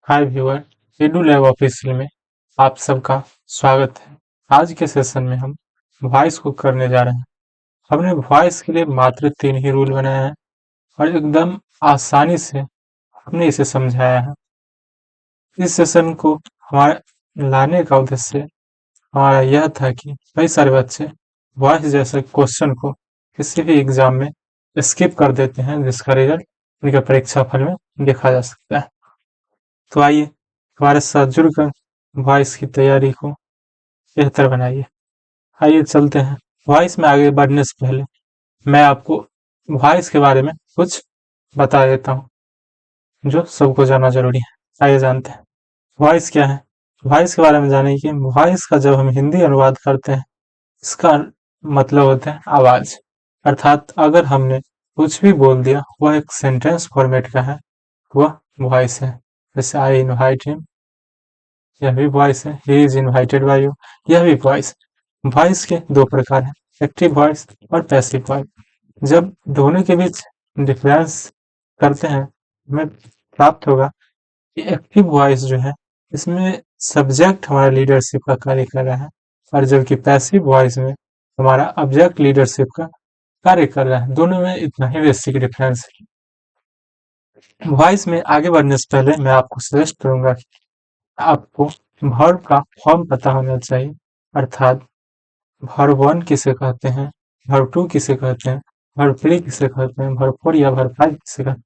हाय viewer, edu lab official में आप सबका स्वागत है। आज के सेशन में हम वॉइस को करने जा रहे हैं। हमने वॉइस के लिए मात्र 3 ही रूल बनाए हैं और एकदम आसानी से हमने इसे समझाया है। इस सेशन को हमारे लाने का उद्देश्य हमारा यह था कि कई सारे बच्चे वॉइस जैसे क्वेश्चन को किसी भी एग्जाम में स्किप कर देते हैं, जिसका रिजल्ट उनके परीक्षा फल में देखा जा सकता है। तो आइए हमारे साथ जुड़कर वॉइस की तैयारी को बेहतर बनाइए। आइए चलते हैं। वॉइस में आगे बढ़ने से पहले मैं आपको वॉइस के बारे में कुछ बता देता हूँ जो सबको जानना जरूरी है। आइए जानते हैं वॉइस क्या है। वॉइस के बारे में जाने की वॉइस का जब हम हिंदी अनुवाद करते हैं, इसका मतलब होता है आवाज। अर्थात अगर हमने कुछ भी बोल दिया वह एक सेंटेंस फॉर्मेट का है, वह वॉइस है। जैसे आई इनवाइट हिम, यह भी वॉइस है। He is invited bye you, यह भी वॉइस। वॉइस के दो प्रकार हैं, एक्टिव वॉइस और पैसिव वॉइस। जब दोनों के बीच डिफरेंस करते हैं हमें प्राप्त होगा कि एक्टिव वॉइस जो है इसमें सब्जेक्ट हमारा लीडरशिप का कार्य कर रहा है, और जबकि पैसिव वॉइस में हमारा ऑब्जेक्ट लीडरशिप का कार्य कर रहा है। दोनों में इतना ही बेसिक डिफरेंस है। वॉइस में आगे बढ़ने से पहले मैं आपको सजेस्ट करूंगा कि आपको वर्ब का फॉर्म पता होना चाहिए। अर्थात वर्ब 1 किसे कहते हैं, वर्ब 2 किसे कहते हैं, वर्ब 3 किसे कहते हैं, वर्ब 4 या वर्ब 5 किसे कहते हैं,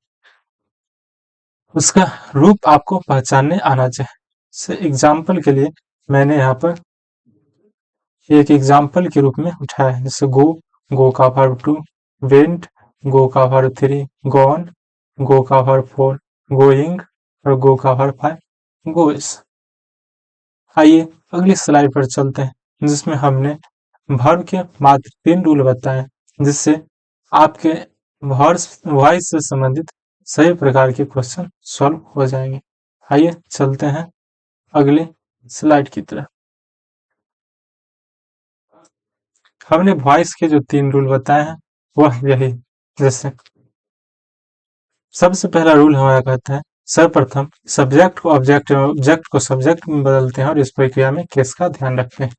उसका रूप आपको पहचानने आना चाहिए। एग्जाम्पल के लिए मैंने यहाँ पर एक एग्जाम्पल के रूप में उठाया है, जैसे गो, गो का वर्ब 2, वेंट, गो का वर्ब 3, गॉन, गो का वर्ब 4, गोइंग, और गो का वर्ब 5, गोइस। आइए अगली स्लाइड पर चलते हैं, जिसमें हमने वर्ब के मात्र 3 रूल बताए, जिससे आपके वॉइस से संबंधित सभी प्रकार के क्वेश्चन सॉल्व हो जाएंगे। आइए चलते हैं अगली स्लाइड की तरफ। हमने वॉइस के जो 3 रूल बताए हैं वह यही, जैसे सबसे पहला रूल हमारा कहता है सर्वप्रथम सब्जेक्ट को ऑब्जेक्ट में, ऑब्जेक्ट को सब्जेक्ट में बदलते हैं और इस प्रक्रिया में केस का ध्यान रखते हैं।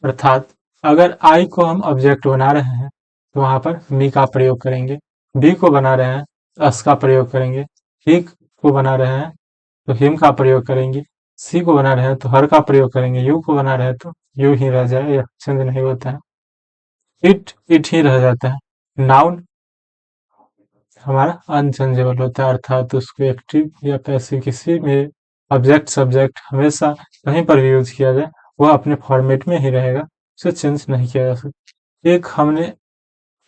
अर्थात अगर आई को हम ऑब्जेक्ट बना रहे हैं तो वहां पर मी का प्रयोग करेंगे, बी को बना रहे हैं तो अस का प्रयोग करेंगे, ही को बना रहे हैं तो हिम का प्रयोग करेंगे, सी को बना रहे हैं तो हर का प्रयोग करेंगे, यू को बना रहे हैं तो यू ही रह जाए, यह चेंज नहीं होता है। इट ही रह जाता है। नाउन हमारा अनचेंजेबल होता है, अर्थात उसको एक्टिव या पैसिव किसी में ऑब्जेक्ट सब्जेक्ट हमेशा कहीं पर भी यूज किया जाए वह अपने फॉर्मेट में ही रहेगा, उसे चेंज नहीं किया जा सकता। एक हमने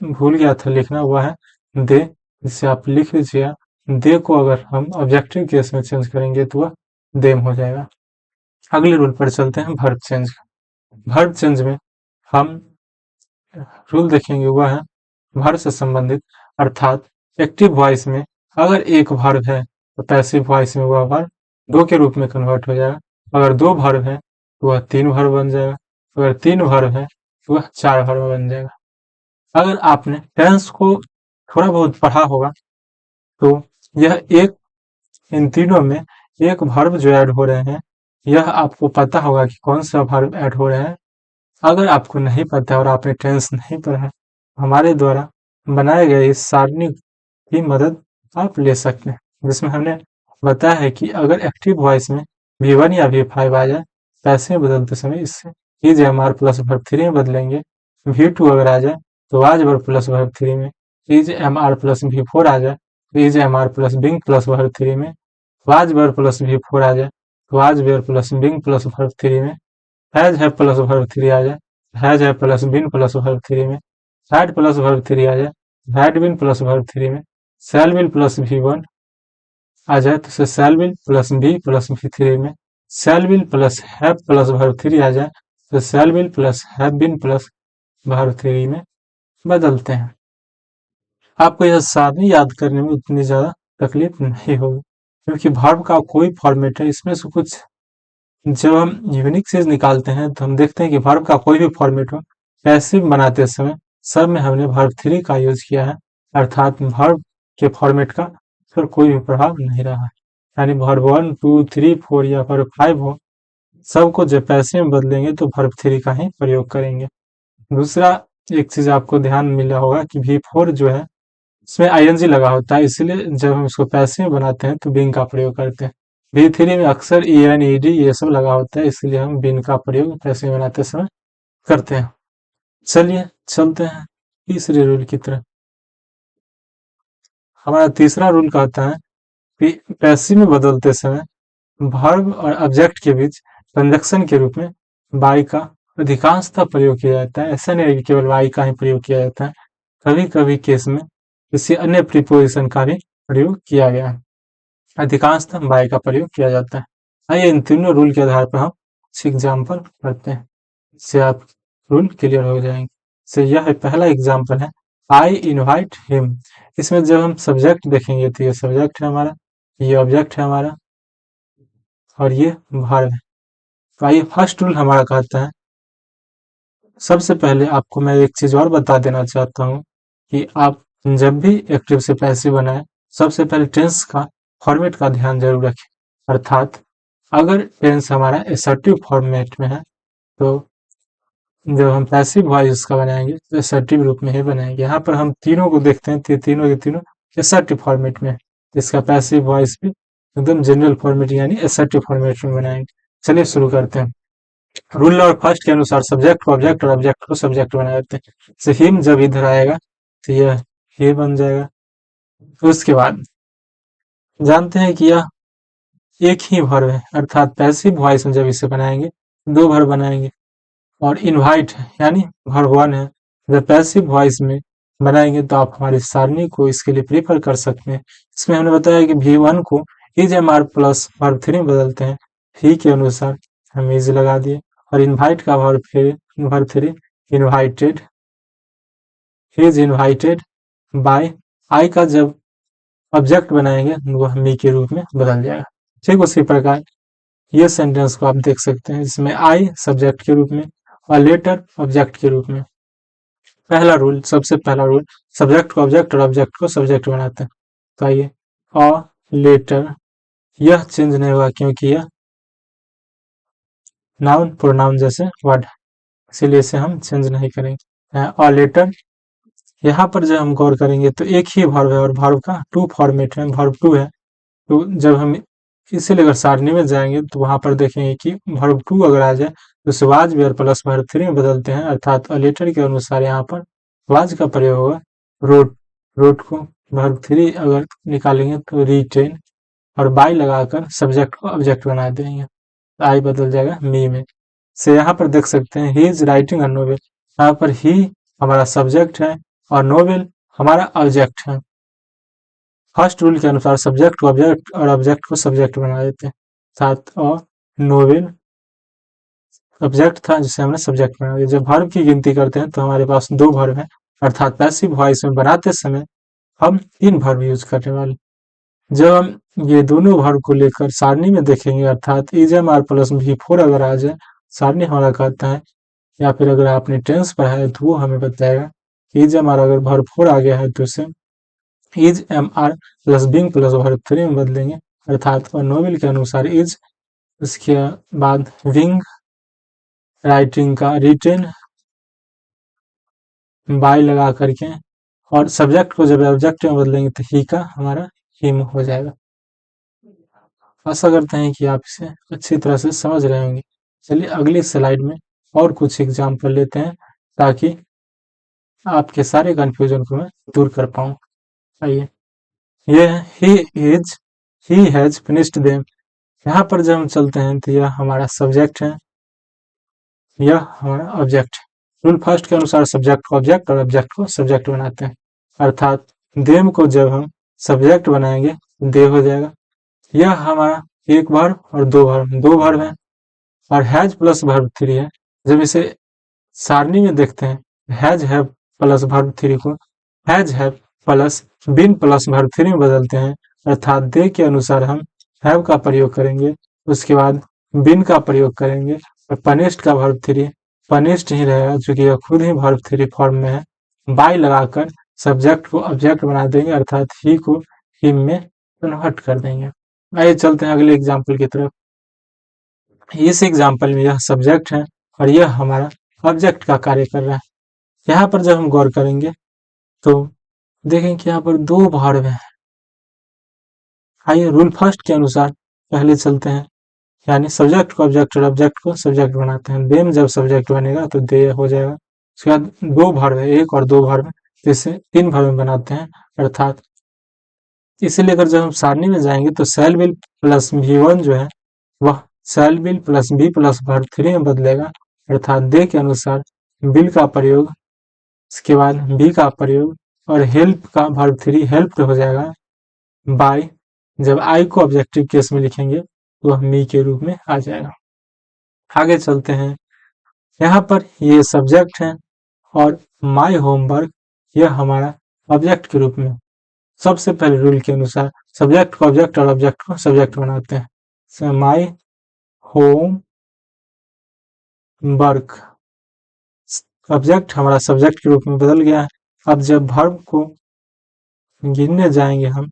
भूल गया था लिखना, वह है दे, जिसे आप लिख लीजिएगा। दे को अगर हम ऑब्जेक्टिव केस में चेंज करेंगे तो वह देम हो जाएगा। अगले रूल पर चलते हैं वर्ब चेंज। वर्ब चेंज में हम रूल देखेंगे वह है वर्ब से संबंधित, अर्थात एक्टिव वॉइस में अगर एक वर्ब है तो पैसिव वॉइस में वह वर्ब 2 के रूप में कन्वर्ट हो जाएगा। अगर 2 वर्ब है तो वह 3 वर्ब बन जाएगा। अगर 3 वर्ब है तो वह 4 वर्ब बन जाएगा। अगर आपने टेंस को थोड़ा बहुत पढ़ा होगा तो यह एक, इन तीनों में एक वर्ब जो ऐड हो रहे हैं यह आपको पता होगा कि कौन सा वर्ब ऐड हो रहे हैं। अगर आपको नहीं पता और आपने टेंस नहीं पढ़ा है, हमारे द्वारा बनाए गए इस सारणी की मदद आप ले सकते हैं, जिसमें हमने बताया है कि अगर एक्टिव वॉइस में V1 या V5 आ जाए, पैसे बदलते समय इससे is am are plus verb 3 में बदलेंगे। V2 अगर आ जाए तो वाज वर्ब प्लस वर्ब 3 में, is am are plus V4 आ जाए तो is am are plus being plus verb 3 में, वाज वर्ब प्लस V4 आ जाए तो was verb plus being plus verb 3 में, हैज है प्लस वर्ब 3 आ जाए, हैज है प्लस बिन प्लस वर्ब 3 में, हैड प्लस वर्ब 3 आ जाए, हैड बिन प्लस वर्ब 3 में, शैल विल प्लस V1 आ जाए तो shall will plus be plus V3 में, shall will plus have plus verb 3 आ जाए तो shall will plus have been plus verb 3 में बदलते हैं। आपको यह सारणी याद करने में उतनी ज्यादा तकलीफ नहीं होगी, क्योंकि वर्ब का कोई फॉर्मेट है। इसमें से कुछ जब हम यूनिक चीज निकालते हैं तो हम देखते हैं कि वर्ब का कोई भी फॉर्मेट हो, पैसिव बनाते समय सब में हमने वर्ब 3 का यूज किया है, अर्थात वर्ब के फॉर्मेट का फिर कोई भी प्रभाव नहीं रहा है। यानी वर्ब 1, 2, 3, 4 या वर्ब 5 हो, सबको जब पैसिव में बदलेंगे तो वर्ब 3 का ही प्रयोग करेंगे। दूसरा एक चीज आपको ध्यान मिला होगा कि V4 जो है उसमें आईएनजी लगा होता है, इसलिए जब हम उसको पैसिव बनाते हैं तो बीन का प्रयोग करते हैं। V3 में अक्सर EN, ED ये सब लगा होता है, इसलिए हम बीन का प्रयोग पैसिव बनाते समय करते हैं। चलिए चलते हैं तीसरे रूल की तरफ। हमारा तीसरा रूल कहता है कि पैसिव में बदलते समय वर्ब और ऑब्जेक्ट के बीच कंजक्शन के रूप में बाई का अधिकांशतः प्रयोग किया जाता है। ऐसा नहीं है कि केवल बाई का ही प्रयोग किया जाता है, कभी कभी केस में किसी अन्य प्रीपोजिशन का भी प्रयोग किया गया है। अधिकांशतः बाई का प्रयोग किया जाता है। आइए इन तीनों रूल के आधार पर हम कुछ एग्जाम्पल करते हैं, इससे आप रूल क्लियर हो जाएंगे। से यह पहला एग्जाम्पल है, आई इनवाइट हिम। इसमें जब हम सब्जेक्ट देखेंगे तो ये सब्जेक्ट है हमारा, ये ऑब्जेक्ट है हमारा और ये वर्ब है। तो आइए फर्स्ट रूल हमारा कहता है, सबसे पहले आपको मैं एक चीज और बता देना चाहता हूँ कि आप जब भी एक्टिव से पैसिव बनाए, सबसे पहले टेंस का फॉर्मेट का ध्यान जरूर रखें। अर्थात अगर टेंस हमारा एसर्टिव फॉर्मेट में है तो जब हम पैसिव वॉइस का बनाएंगे तो एसर्टिव रूप में ही बनाएंगे। यहाँ पर हम तीनों को देखते हैं तो तीनों के तीनों एसर्टिव फॉर्मेट में है, इसका पैसिव वॉइस भी एकदम जनरल फॉर्मेट यानी एसर्टिव फॉर्मेट में बनाएंगे। चलिए शुरू करते हैं। रूल नंबर फर्स्ट के अनुसार सब्जेक्ट को ऑब्जेक्ट और ऑब्जेक्ट को सब्जेक्ट बना देते हैं। जैसे हिम जब इधर आएगा तो यह हे बन जाएगा। उसके बाद जानते हैं कि यह एक ही वर्ब है, अर्थात पैसिव वॉइस में जब इसे बनाएंगे दो वर्ब बनाएंगे। और इनवाइट है यानी वर्ब 1 है, जब पैसिव वॉइस में बनाएंगे तो आप हमारी सारणी को इसके लिए प्रेफर कर सकते हैं। इसमें हमने बताया कि V1 को is am are plus verb 3 में बदलते हैं, ही के अनुसार हम इज लगा दिए। और इनवाइट का verb 3 invited, is invited by. I का जब ऑब्जेक्ट बनाएंगे वो मी के रूप में बदल जाएगा। ठीक उसी प्रकार ये सेंटेंस को आप देख सकते हैं, इसमें आई सब्जेक्ट के रूप में और लेटर ऑब्जेक्ट के रूप में। पहला रूल, सबसे पहला रूल, सब्जेक्ट को ऑब्जेक्ट और ऑब्जेक्ट को सब्जेक्ट बनाते हैं। तो आइए, अ लेटर, यह चेंज नहीं हुआ क्योंकि यह नाउन प्रोनाउन जैसे वर्ड, इसीलिए इसे हम चेंज नहीं करेंगे। अ लेटर, यहाँ पर जब हम गौर करेंगे तो एक ही वर्ब है और वर्ब का टू फॉर्मेट है, वर्ब 2 है। तो जब हम इसे लेकर सारणी में जाएंगे तो वहां पर देखेंगे कि वर्ब 2 अगर आ जाए तो उसे वाज वेयर प्लस वर्ब 3 में बदलते हैं, अर्थात लेटर के अनुसार यहाँ पर वाज का प्रयोग होगा। रोट, रोट को वर्ब 3 अगर निकालेंगे तो रिटेन, और बाय लगाकर सब्जेक्ट को ऑब्जेक्ट बना देंगे, आई बदल जाएगा मी में। से यहाँ पर देख सकते हैं he is writing a novel, यहाँ पर ही हमारा सब्जेक्ट है और नोवेल हमारा ऑब्जेक्ट है। फर्स्ट रूल के अनुसार सब्जेक्ट को ऑब्जेक्ट और ऑब्जेक्ट को सब्जेक्ट बना देते हैं। साथ और नोवेल ऑब्जेक्ट था जिसे हमने सब्जेक्ट बना दिया। जब वर्ब की गिनती करते हैं तो हमारे पास दो वर्ब है, अर्थात पैसिव वॉइस में बनाते समय हम 3 वर्ब यूज करने वाले। जब हम ये दोनों वर्ब को लेकर सारणी में देखेंगे, अर्थात is am are plus V4 अगर आ जाए, सारणी हमारा कहता है, या फिर अगर आपने टेंस पढ़ा है तो वो हमें बताएगा इज एम आर अगर वर्ब 4 आ गया है तो इसे is am are plus being plus verb 3 में बदलेंगे, अर्थात नोवेल के अनुसार इज, उसके बाद विंग, राइटिंग का रिटेन, बाय लगा करके, और सब्जेक्ट को जब ऑब्जेक्ट में बदलेंगे तो ही का हमारा हिम हो जाएगा। आशा करते हैं कि आप इसे अच्छी तरह से समझ रहे होंगे। चलिए अगली स्लाइड में और कुछ एग्जाम्पल लेते हैं ताकि आपके सारे कंफ्यूजन को मैं दूर कर पाऊँ। आइए, ये ही हैज फिनिश्ड देम। यहाँ पर जब हम चलते हैं तो यह हमारा सब्जेक्ट है, यह हमारा ऑब्जेक्ट है। रूल फर्स्ट के अनुसार सब्जेक्ट को ऑब्जेक्ट और ऑब्जेक्ट को सब्जेक्ट बनाते हैं, अर्थात देम को जब हम सब्जेक्ट बनाएंगे दे हो जाएगा। यह हमारा एक वर्ब और दो वर्ब है, और हैज प्लस वर्ब 3 है। जब इसे सारणी में देखते हैं, हैज हैव प्लस वर्ब 3 को has have plus been plus verb 3 में बदलते हैं, अर्थात दे के अनुसार हम हैव का प्रयोग करेंगे, उसके बाद बिन का प्रयोग करेंगे, और पनिश्ड का वर्ब 3 पनिश्ड ही रहेगा क्योंकि यह खुद ही वर्ब 3 फॉर्म में है। बाय लगाकर सब्जेक्ट को ऑब्जेक्ट बना देंगे, अर्थात ही को हिम में कन्वर्ट कर देंगे। आइए चलते हैं अगले एग्जाम्पल की तरफ। इस एग्जाम्पल में यह सब्जेक्ट है और यह हमारा ऑब्जेक्ट का कार्य कर रहा है। यहाँ पर जब हम गौर करेंगे तो देखें कि यहाँ पर दो वर्ब हैं। आइए रूल फर्स्ट के अनुसार पहले चलते हैं, यानी सब्जेक्ट को ऑब्जेक्ट और ऑब्जेक्ट को सब्जेक्ट बनाते हैं। दे में जब सब्जेक्ट बनेगा तो दे हो जाएगा। उसके बाद दो वर्ब है, एक और दो वर्ब है, जिससे तीन वर्ब बनाते हैं। अर्थात इसीलिए अगर जब हम सारणी में जाएंगे तो शैल विल प्लस V1 जो है वह shall will plus be plus verb 3 में बदलेगा। अर्थात दे के अनुसार विल का प्रयोग, इसके बाद बी का प्रयोग और हेल्प का वर्ब 3 हेल्प्ड हो जाएगा बाय। जब आई को ऑब्जेक्टिव केस में लिखेंगे तो वह मी के रूप में आ जाएगा। आगे चलते हैं। यहाँ पर ये सब्जेक्ट है और माई होमवर्क यह हमारा ऑब्जेक्ट के रूप में। सबसे पहले रूल के अनुसार सब्जेक्ट को ऑब्जेक्ट और ऑब्जेक्ट को सब्जेक्ट बनाते हैं। माई होम वर्क ऑब्जेक्ट हमारा सब्जेक्ट के रूप में बदल गया है। अब जब वर्ब को गिनने जाएंगे हम,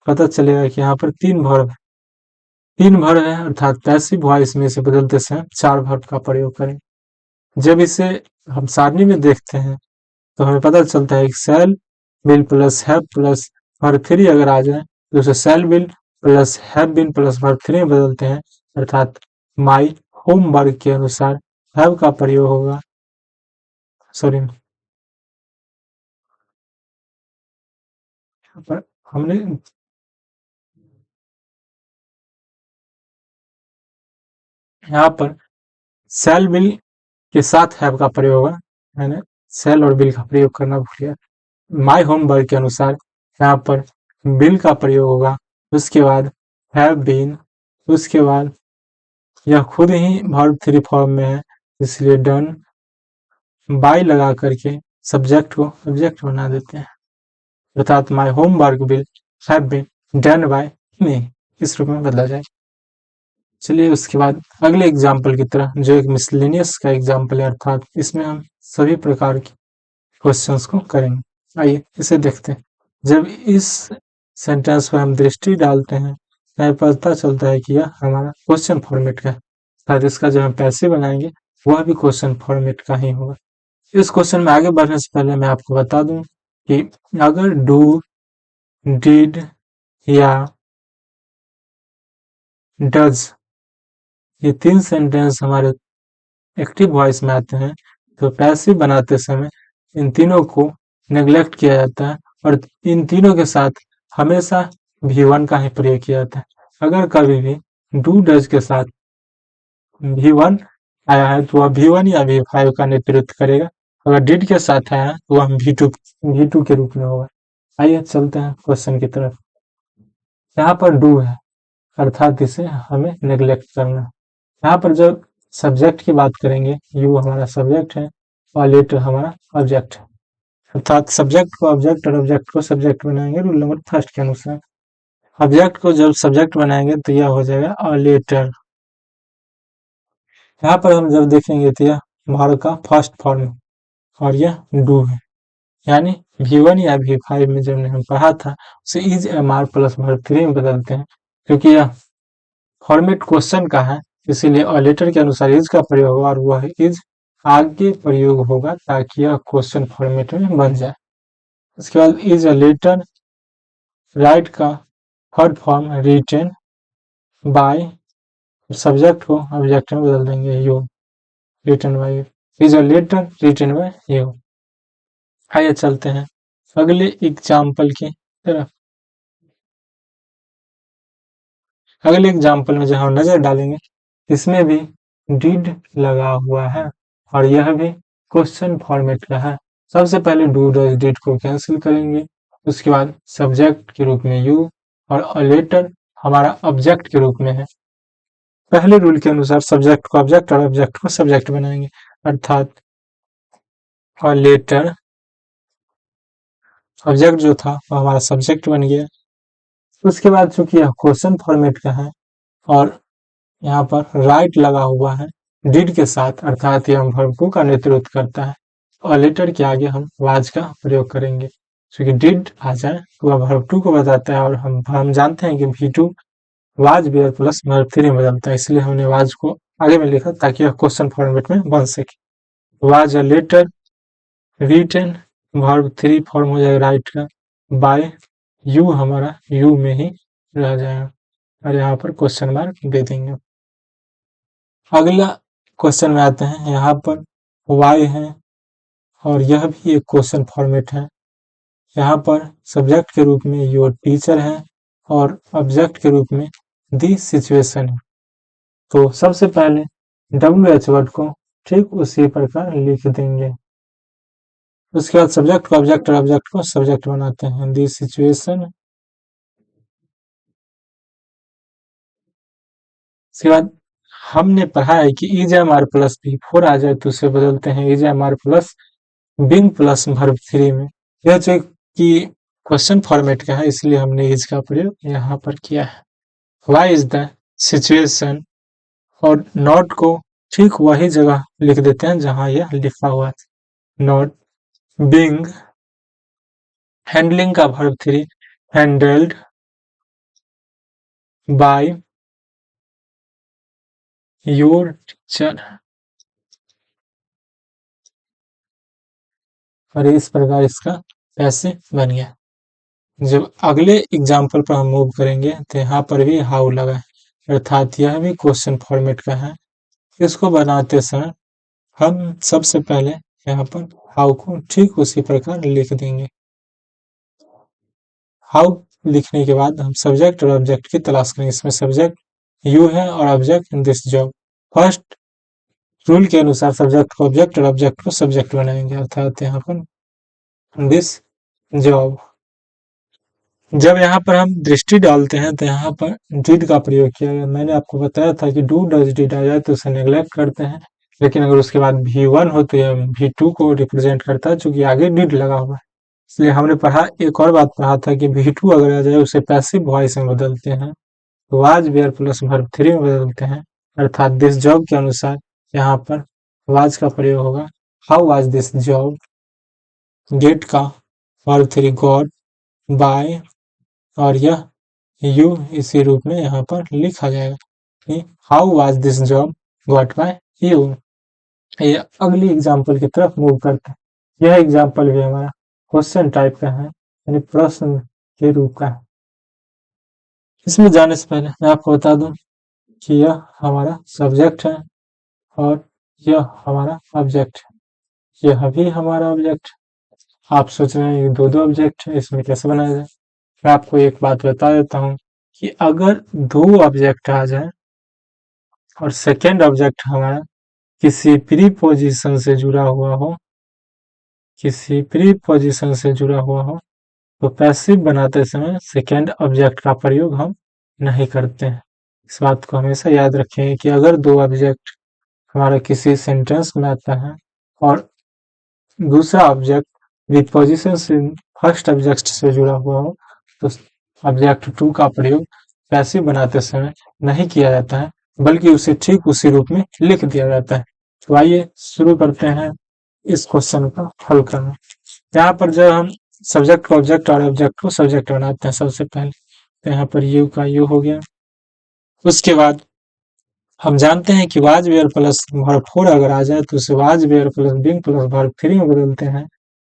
पता चलेगा कि यहाँ पर तीन वर्ब है, अर्थात पैसिव वॉइस में से बदलते समय चार वर्ब का प्रयोग करें। जब इसे हम सारणी में देखते हैं तो हमें पता चलता है कि shall will plus have plus verb 3 अगर आ जाए तो उसे shall will plus have been plus verb 3 में बदलते हैं। अर्थात माई होमवर्क के अनुसार हैव का प्रयोग होगा, सॉरी हमने यहाँ पर शैल विल के साथ हैव का प्रयोग होगा, मैंने शैल और विल का प्रयोग करना भूल गया। माई होमवर्क के अनुसार यहाँ पर विल का प्रयोग होगा, उसके बाद हैव बीन, उसके बाद यह खुद ही वर्ब 3 फॉर्म में है इसलिए डन, बाय लगा करके सब्जेक्ट को ऑब्जेक्ट बना देते हैं। अर्थात my homework will have been done by me, इस रूप में बदला जाए। चलिए उसके बाद अगले एग्जाम्पल की तरह, जो एक मिसलेनियस का एग्जाम्पल है, अर्थात इसमें हम सभी प्रकार के क्वेश्चंस को करेंगे। आइए इसे देखते हैं। जब इस सेंटेंस पर हम दृष्टि डालते हैं तो पता चलता है कि यह हमारा क्वेश्चन फॉर्मेट का है। शायद इसका जो हम पैसे बनाएंगे वह भी क्वेश्चन फॉर्मेट का ही होगा। इस क्वेश्चन में आगे बढ़ने से पहले मैं आपको बता दूं कि अगर डू, डिड या डज ये तीन सेंटेंस हमारे एक्टिव वॉइस में आते हैं तो पैसिव बनाते समय इन तीनों को नेग्लेक्ट किया जाता है और इन तीनों के साथ हमेशा V1 का ही प्रयोग किया जाता है। अगर कभी भी डू डज के साथ V1 आया है तो वह V1 या V5 का नेतृत्व करेगा। अगर डिड के साथ आया है तो वह V2 के रूप में होगा। आइए चलते हैं क्वेश्चन की तरफ। यहाँ पर डू है, अर्थात इसे हमें नेग्लेक्ट करना है। यहाँ पर जब सब्जेक्ट की बात करेंगे, यू हमारा सब्जेक्ट है और लेटर हमारा ऑब्जेक्ट है। अर्थात सब्जेक्ट को ऑब्जेक्ट और ऑब्जेक्ट को सब्जेक्ट बनाएंगे रूल नंबर फर्स्ट के अनुसार। ऑब्जेक्ट को जब सब्जेक्ट बनाएंगे तो यह हो जाएगा और लेटर। यहाँ पर हम जब देखेंगे तो यह वर्ब का फर्स्ट फॉर्म और यह डू है, यानी V1 या V5 में जब हम पढ़ा था उसे इज MR प्लस वर्ब 3 में बदलते हैं। क्योंकि यह फॉर्मेट क्वेश्चन का है इसीलिए ऑलेटर के अनुसार इज का प्रयोग होगा और वह इज आगे प्रयोग होगा ताकि यह क्वेश्चन फॉर्मेट में बन जाए। उसके बाद इज अ लेटर, राइट का third form written by, subject को ऑब्जेक्ट में बदल देंगे you, written by, is a letter written by you. आइए चलते हैं अगले एग्जाम्पल की तरफ। अगले एग्जाम्पल में जब हम नजर डालेंगे इसमें भी डिड लगा हुआ है और यह भी क्वेश्चन फॉर्मेट का है। सबसे पहले डू डज डिड को कैंसिल करेंगे, उसके बाद सब्जेक्ट के रूप में यू और लेटर हमारा ऑब्जेक्ट के रूप में है। पहले रूल के अनुसार सब्जेक्ट को ऑब्जेक्ट और ऑब्जेक्ट को सब्जेक्ट बनाएंगे, अर्थात और लेटर ऑब्जेक्ट जो था वो हमारा सब्जेक्ट बन गया। उसके बाद चूंकि यह क्वेश्चन फॉर्मेट का है और यहाँ पर राइट लगा हुआ है डिड के साथ, अर्थात यह वर्ब टू का नेतृत्व करता है और लेटर के आगे हम वाज का प्रयोग करेंगे। क्योंकि डिड आ जाए तो वह वर्ब टू को बताता है और हम जानते हैं कि V2 was were plus verb three में बदलता है, इसलिए हमने वाज को आगे में लिखा ताकि यह क्वेश्चन फॉर्मेट में बन सके। Was a letter written, verb three form हो जाएगा राइट का, बाय यू हमारा यू में ही रह जाएगा और यहाँ पर क्वेश्चन मार्क दे देंगे। अगला क्वेश्चन में आते हैं, यहाँ पर वाई है और यह भी एक क्वेश्चन फॉर्मेट है। यहाँ पर सब्जेक्ट के रूप में योर टीचर है और ऑब्जेक्ट के रूप में दी सिचुएशन है। तो सबसे पहले WH वर्ड को ठीक उसी प्रकार लिख देंगे। उसके बाद सब्जेक्ट को ऑब्जेक्ट और ऑब्जेक्ट को सब्जेक्ट बनाते हैं। दी सिचुएशन, उसके बाद हमने पढ़ा है कि is am are plus V four आ जाए तो उसे बदलते हैं is am are plus being plus verb three में। यह जो कि क्वेश्चन फॉर्मेट का है इसलिए हमने इज का प्रयोग यहाँ पर किया है। वाई इज द सिचुएशन और नॉट को ठीक वही जगह लिख देते हैं जहां यह लिखा हुआ है। नॉट बिंग, हैंडलिंग का verb three handled by your teacher, और इस प्रकार इसका ऐसे बन गया। जब अगले एग्जाम्पल पर हम मूव करेंगे तो यहाँ पर भी हाउ लगा है अर्थात यह भी क्वेश्चन फॉर्मेट का है। इसको बनाते समय हम सबसे पहले यहाँ पर हाउ को ठीक उसी प्रकार लिख देंगे। हाउ लिखने के बाद हम सब्जेक्ट और ऑब्जेक्ट की तलाश करेंगे। इसमें सब्जेक्ट यू है और object this job. First rule के अनुसार सब्जेक्ट को ऑब्जेक्ट और ऑब्जेक्ट को सब्जेक्ट बनाएंगे अर्थात यहाँ पर दिस जॉब। जब यहाँ पर हम दृष्टि डालते हैं तो यहाँ पर डिड का प्रयोग किया गया। मैंने आपको बताया था कि डू डज डिड आ जाए तो उसे नेग्लेक्ट करते हैं, लेकिन अगर उसके बाद V1 हो तो यह V2 को रिप्रेजेंट करता है चूंकि आगे डिड लगा हुआ है। इसलिए हमने पढ़ा, एक और बात पढ़ा था कि V2 अगर आ जाए उसे पैसिव वॉइस में बदलते हैं, was were plus verb three में बदलते हैं अर्थात दिस जॉब के अनुसार यहाँ पर वाज का प्रयोग होगा। How was this job, get का वर्ब थ्री गॉट, बाय और यह यू इसी रूप में यहाँ पर लिखा जाएगा। How was this job got by you. ये अगली एग्जाम्पल की तरफ मूव करते हैं। यह एग्जाम्पल भी हमारा क्वेश्चन टाइप का है यानी प्रश्न के रूप का है। इसमें जाने से पहले मैं आपको बता दूं कि यह हमारा सब्जेक्ट है और यह हमारा ऑब्जेक्ट है। यह भी हमारा ऑब्जेक्ट। आप सोच रहे हैं ये दो ऑब्जेक्ट है, इसमें कैसे बनाया जाए। मैं आपको एक बात बता देता हूँ कि अगर दो ऑब्जेक्ट आ जाए और सेकेंड ऑब्जेक्ट हमारा किसी प्रीपोजिशन से जुड़ा हुआ हो, किसी प्रीपोजिशन से जुड़ा हुआ हो तो पैसिव बनाते समय सेकेंड ऑब्जेक्ट का प्रयोग हम नहीं करते हैं। इस बात को हमेशा याद रखें कि अगर दो ऑब्जेक्ट हमारा किसी सेंटेंस में आता है और दूसरा ऑब्जेक्ट प्रीपोजिशन से फर्स्ट ऑब्जेक्ट से जुड़ा हुआ हो तो ऑब्जेक्ट टू का प्रयोग पैसिव बनाते समय नहीं किया जाता है बल्कि उसे ठीक उसी रूप में लिख दिया जाता है। तो आइए शुरू करते हैं इस क्वेश्चन का हल करना। यहाँ पर जब हम सब्जेक्ट को ऑब्जेक्ट और ऑब्जेक्ट को सब्जेक्ट बनाते हैं सबसे पहले तो यहाँ पर यू का यू हो गया। उसके बाद हम जानते हैं कि was were plus verb four अगर आ जाए तो उसे was were plus being plus verb three में बदलते हैं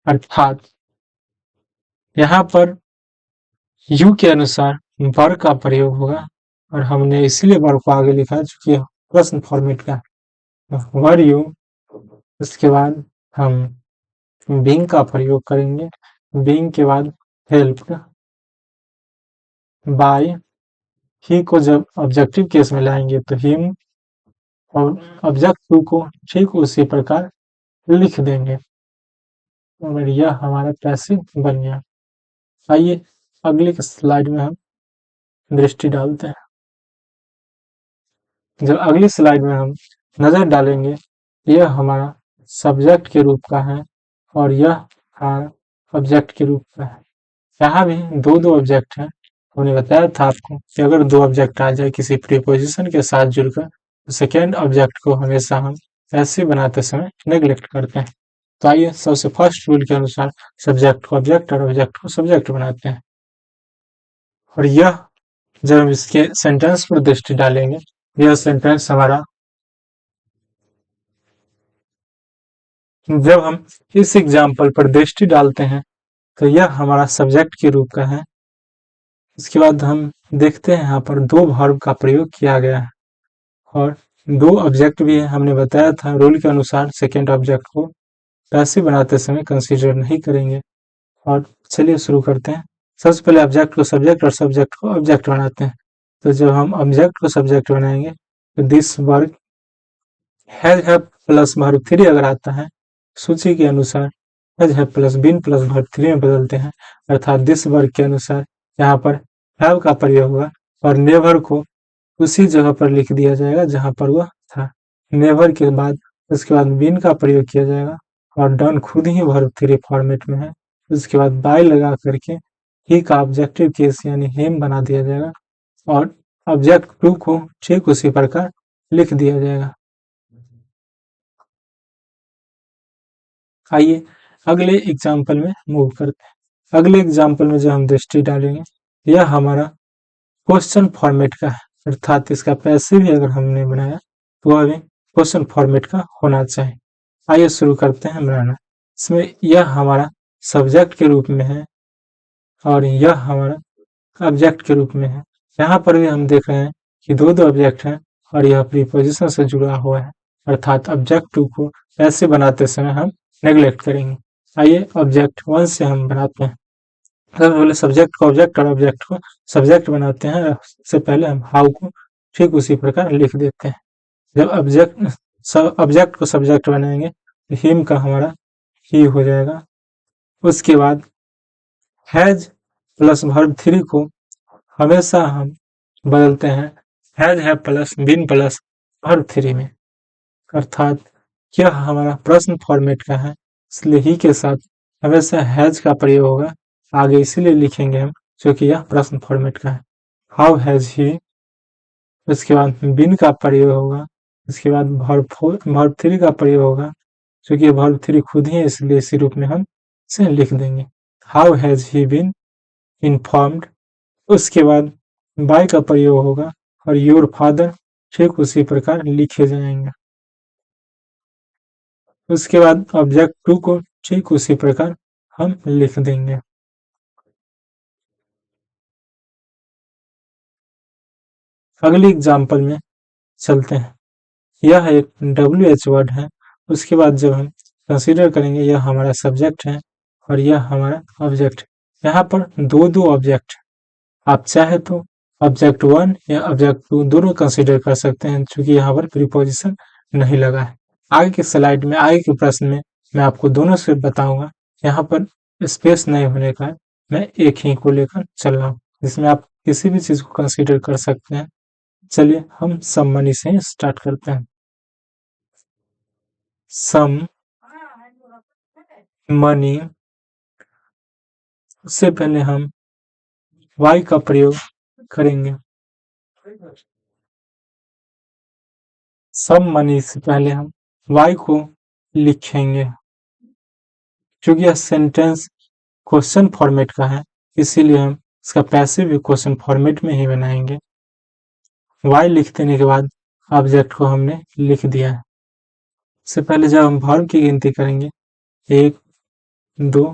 अर्थात यहाँ पर यू के अनुसार वर का प्रयोग होगा और हमने इसलिए वर को आगे लिखा चूंकि प्रश्न फॉर्मेट का वर यू। उसके बाद हम बीइंग का प्रयोग करेंगे, बीइंग के बाद हेल्प्ड बाय, ही को जब ऑब्जेक्टिव केस में लाएंगे तो हिम और ऑब्जेक्ट टू को ठीक उसी प्रकार लिख देंगे और यह हमारा पैसिव बन गया। आइए अगली स्लाइड में हम दृष्टि डालते हैं। जब अगली स्लाइड में हम नजर डालेंगे यह हमारा सब्जेक्ट के रूप का है और यह हमारा ऑब्जेक्ट के रूप का है। यहाँ भी दो ऑब्जेक्ट हैं। हमने बताया था आपको कि अगर दो ऑब्जेक्ट आ जाए किसी प्रीपोजिशन के साथ जुड़कर तो सेकेंड ऑब्जेक्ट को हमेशा हम ऐसे बनाते समय नेग्लेक्ट करते हैं। तो आइए सबसे फर्स्ट रूल के अनुसार सब्जेक्ट को ऑब्जेक्ट और ऑब्जेक्ट को सब्जेक्ट बनाते हैं और यह जब हम इसके सेंटेंस पर दृष्टि डालेंगे, यह सेंटेंस हमारा, जब हम इस एग्जाम्पल पर दृष्टि डालते हैं तो यह हमारा सब्जेक्ट के रूप का है। इसके बाद हम देखते हैं यहाँ पर दो वर्ब का प्रयोग किया गया है और दो ऑब्जेक्ट भी है। हमने बताया था रूल के अनुसार सेकेंड ऑब्जेक्ट को पैसिव बनाते समय कंसीडर नहीं करेंगे। और चलिए शुरू करते हैं। सबसे पहले ऑब्जेक्ट को सब्जेक्ट और सब्जेक्ट को ऑब्जेक्ट बनाते हैं। तो जब हम ऑब्जेक्ट को सब्जेक्ट बनाएंगे तो दिस वर्क हैज है प्लस वर्ब 3 अगर आता है सूची के अनुसार हैज है प्लस बीन प्लस वर्ब 3 में बदलते हैं, अर्थात दिस वर्क के अनुसार यहाँ पर हैव का प्रयोग हुआ और नेवर को उसी जगह पर लिख दिया जाएगा जहां पर वह था। नेवर के बाद उसके बाद बीन का प्रयोग किया जाएगा और डन खुद ही वर्ब 3 फॉर्मेट में है। उसके बाद बाय लगा करके ही का ऑब्जेक्टिव केस यानी हिम बना दिया जाएगा और ऑब्जेक्ट 2 को ठीक उसी प्रकार लिख दिया जाएगा। आइए अगले एग्जाम्पल में मूव करते हैं। अगले एग्जाम्पल में जो हम दृष्टि डालेंगे यह हमारा क्वेश्चन फॉर्मेट का है, अर्थात इसका पैसिव भी अगर हमने बनाया तो वह भी क्वेश्चन फॉर्मेट का होना चाहिए। आइए शुरू करते हैं बनाना। इसमें यह हमारा सब्जेक्ट के रूप में है और यह हमारा ऑब्जेक्ट के रूप में है। यहाँ पर भी हम देख रहे हैं कि दो दो ऑब्जेक्ट हैं और यह प्रीपोजिशन से जुड़ा हुआ है, अर्थात ऑब्जेक्ट 2 को ऐसे बनाते समय हम नेग्लेक्ट करेंगे। आइए ऑब्जेक्ट 1 से हम बनाते हैं। सबसे पहले सब्जेक्ट को ऑब्जेक्ट और ऑब्जेक्ट को सब्जेक्ट बनाते हैं। सबसे पहले हम हाउ को ठीक उसी प्रकार लिख देते हैं। जब ऑब्जेक्ट को सब्जेक्ट बनाएंगे तो हिम का हमारा ही हो जाएगा। उसके बाद हैज प्लस वर्ब 3 को हमेशा हम बदलते हैं हैज है प्लस बीन प्लस वर्ब 3 में, अर्थात यह हमारा प्रश्न फॉर्मेट का है इसलिए ही के साथ हमेशा हैज का प्रयोग होगा। आगे इसीलिए लिखेंगे हम क्योंकि यह प्रश्न फॉर्मेट का है। हाउ हैज ही, उसके बाद बीन का प्रयोग होगा, उसके बाद वर्ब 3 का प्रयोग होगा क्योंकि वर्ब 3 खुद ही है इसलिए इसी रूप में हम इसे लिख देंगे। How has he been informed, उसके बाद बाय का प्रयोग होगा और योर फादर ठीक उसी प्रकार लिखे जाएंगे। उसके बाद ऑब्जेक्ट 2 को ठीक उसी प्रकार हम लिख देंगे। अगली एग्जाम्पल में चलते हैं। यह एक WH वर्ड है। उसके बाद जब हम कंसीडर करेंगे यह हमारा सब्जेक्ट है और यह हमारा ऑब्जेक्ट। यहाँ पर दो दो ऑब्जेक्ट, आप चाहे तो ऑब्जेक्ट 1 या ऑब्जेक्ट 2 दोनों कंसीडर कर सकते हैं क्योंकि यहाँ पर प्रीपोजिशन नहीं लगा है। आगे के स्लाइड में आगे के प्रश्न में मैं आपको दोनों से बताऊंगा। यहाँ पर स्पेस नहीं होने का मैं एक ही को लेकर चल रहा हूँ, जिसमें आप किसी भी चीज को कंसीडर कर सकते हैं। चलिए हम सम मनी से स्टार्ट करते हैं। सम मनी, उससे पहले हम y का प्रयोग करेंगे। सम मनी से पहले हम y को लिखेंगे। क्योंकि यह सेंटेंस क्वेश्चन फॉर्मेट का है इसीलिए हम इसका पैसिव भी क्वेश्चन फॉर्मेट में ही बनाएंगे। y लिख देने के बाद ऑब्जेक्ट को हमने लिख दिया है। इससे पहले जब हम वर्ब की गिनती करेंगे 1, 2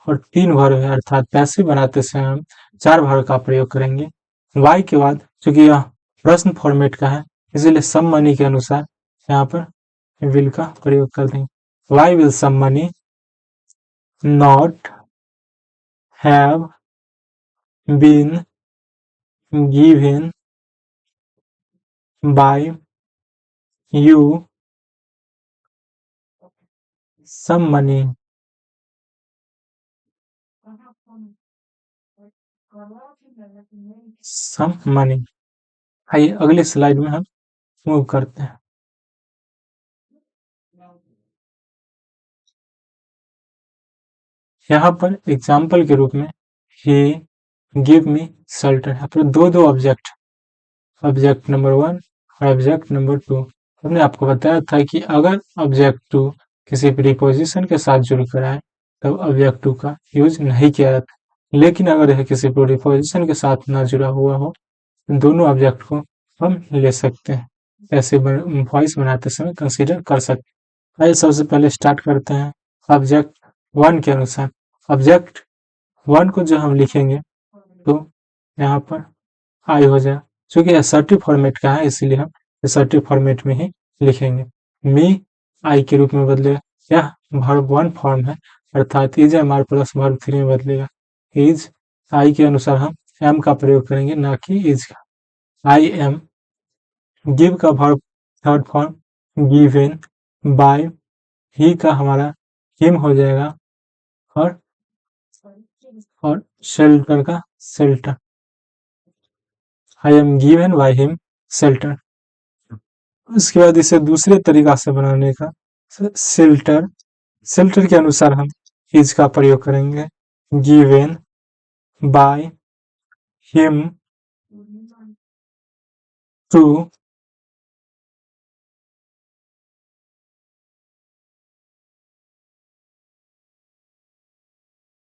और 3 वर्ब है, अर्थात पैसिव बनाते समय हम 4 वर्ब का प्रयोग करेंगे। y के बाद चूंकि यह प्रश्न फॉर्मेट का है इसीलिए सम मनी के अनुसार यहाँ पर विल का प्रयोग कर देंगे। y will some money not have been given by you some money। Some money. आइए अगले स्लाइड में हम मूव करते हैं। यहाँ पर एग्जाम्पल के रूप में he give me shelter, यहाँ पर दो दो ऑब्जेक्ट, ऑब्जेक्ट नंबर 1 और ऑब्जेक्ट नंबर 2। हमने आपको बताया था कि अगर ऑब्जेक्ट 2 किसी प्रीपोजिशन के साथ जुड़कर आए तब ऑब्जेक्ट 2 का यूज नहीं किया जाता, लेकिन अगर यह किसी प्रीपोजिशन के साथ ना जुड़ा हुआ हो दोनों ऑब्जेक्ट को हम ले सकते हैं, ऐसे वॉइस बनाते समय कंसीडर कर सकते हैं। आइए सबसे पहले स्टार्ट करते हैं ऑब्जेक्ट 1 के अनुसार। ऑब्जेक्ट 1 को जो हम लिखेंगे तो यहाँ पर आई हो जाए, चूंकि असर्टिव फॉर्मेट का है इसीलिए हम असर्टिव फॉर्मेट में ही लिखेंगे। मी आई के रूप में बदलेगा, यह वर्ब 1 फॉर्म है, अर्थात is am are plus verb 3 में बदलेगा। इज आई के अनुसार हम एम का प्रयोग करेंगे, ना कि इज का। आई एम, गिव का verb 3rd form given, by he का हमारा हिम हो जाएगा, और शेल्टर का shelter. I am given by him shelter. उसके बाद इसे दूसरे तरीका से बनाने का, शेल्टर, शेल्टर के अनुसार हम इज का प्रयोग करेंगे, given by him to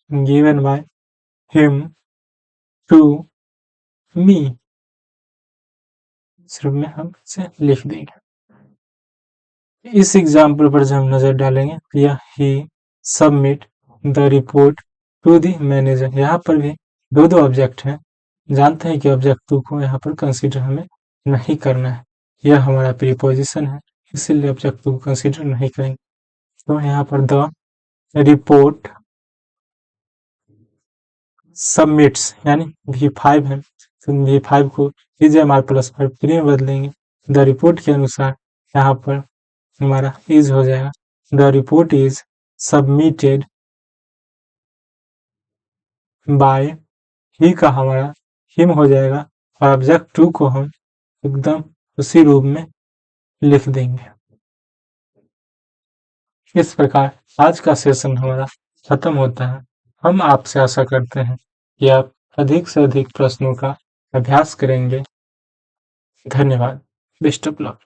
given by him to me, सिर्फ में हम इसे लिख देंगे। इस एग्जाम्पल पर जब हम नजर डालेंगे तो यह he submit the report to the manager, यहाँ पर भी दो ऑब्जेक्ट हैं। जानते हैं कि ऑब्जेक्ट 2 को यहाँ पर कंसीडर हमें नहीं करना है, यह हमारा प्रीपोजिशन है, इसीलिए ऑब्जेक्ट 2 को कंसीडर नहीं करेंगे। तो यहाँ पर द रिपोर्ट सबमिट्स यानी V5 है, तो V5 को इज एम आर प्लस 3 में बदलेंगे। द रिपोर्ट के अनुसार यहाँ पर हमारा इज हो जाएगा, the report is submitted by he का हमारा हिम हो जाएगा, और ऑब्जेक्ट 2 को हम एकदम उसी रूप में लिख देंगे। इस प्रकार आज का सेशन हमारा खत्म होता है। हम आपसे आशा करते हैं कि आप अधिक से अधिक प्रश्नों का अभ्यास करेंगे। धन्यवाद। Best of luck.